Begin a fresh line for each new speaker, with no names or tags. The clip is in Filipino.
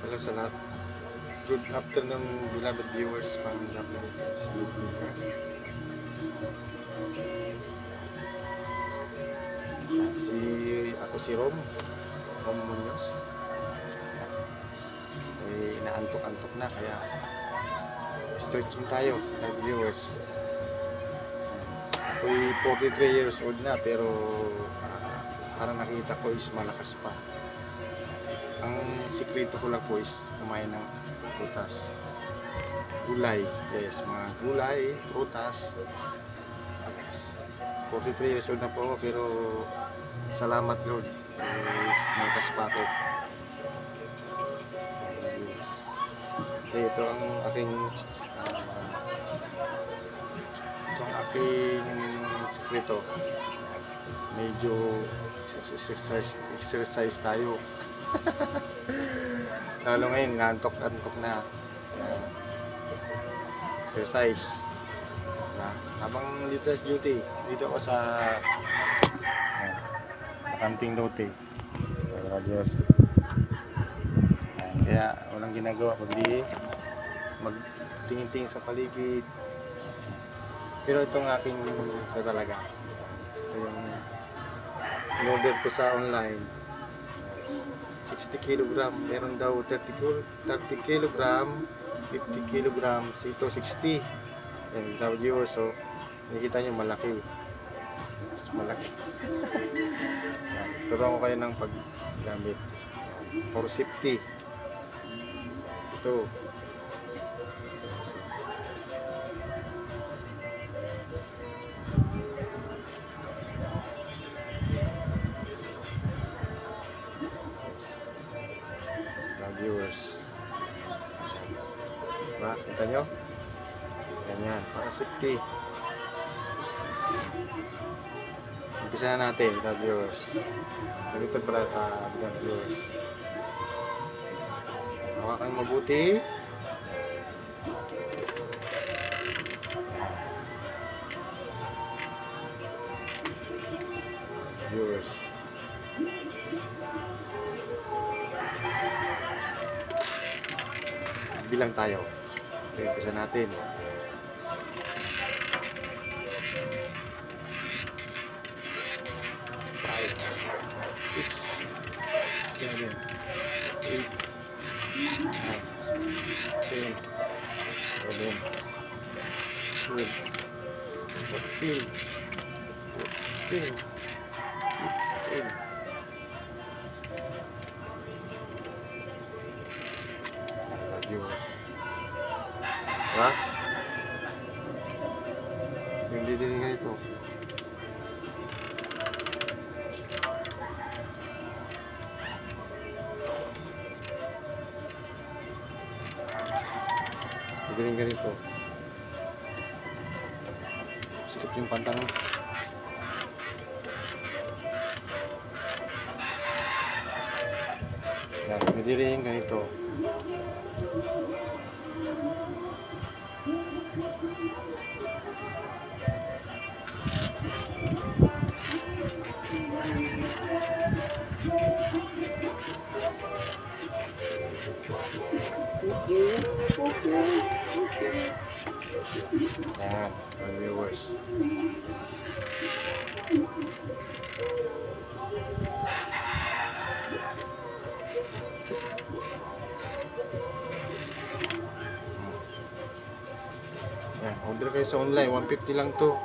Hello sa lahat. Good afternoon, beloved viewers from the Philippines. Ako si Rom Munoz. Inaantok-antok na kaya stretching tayo, live viewers. Ako'y 43 years old na pero parang nakita ko is malakas pa. Ang sikreto ko lang po is kumain ng prutas, gulay, yes, mga gulay, prutas, yes. 43 years old na po ako pero salamat Lord, malakas pa ako. Yes. Ito ang aking sikreto. Medyo exercise tayo. Lalo ngayon, naantok-antok na. Exercise. Habang dito sa duty, dito ako sa Kanting Lote. Kaya walang ginagawa kundi magtingin-tingin sa paligid. Pero itong aking ito talaga. Ito yung in-order ko sa online. 60 kg, meron daw 30 kg, 50 kg, ito 60. Yan, daw viewers, so nakikita nyo malaki. Yes, malaki. Yan, turuan ko kayo ng paggamit. Yan, for safety. Yes, ito. Viewers, diba? Kita nyo? Ganyan, para safety. Umpisa na natin, viewers. Ganito pala, viewers. Hawakan mabuti. Viewers. Bilang tayo. Okay, umpisa natin. 5, 6, 7, 8, 9, 10, 11, 12, 14, 15, 16. Viewers. Diba? Yung didilingan ito. Didilingan ito. Sikip yung pantang. Yan, didilingan ganito. Yan, mga viewers. Yan, order kayo sa online, 150 lang to.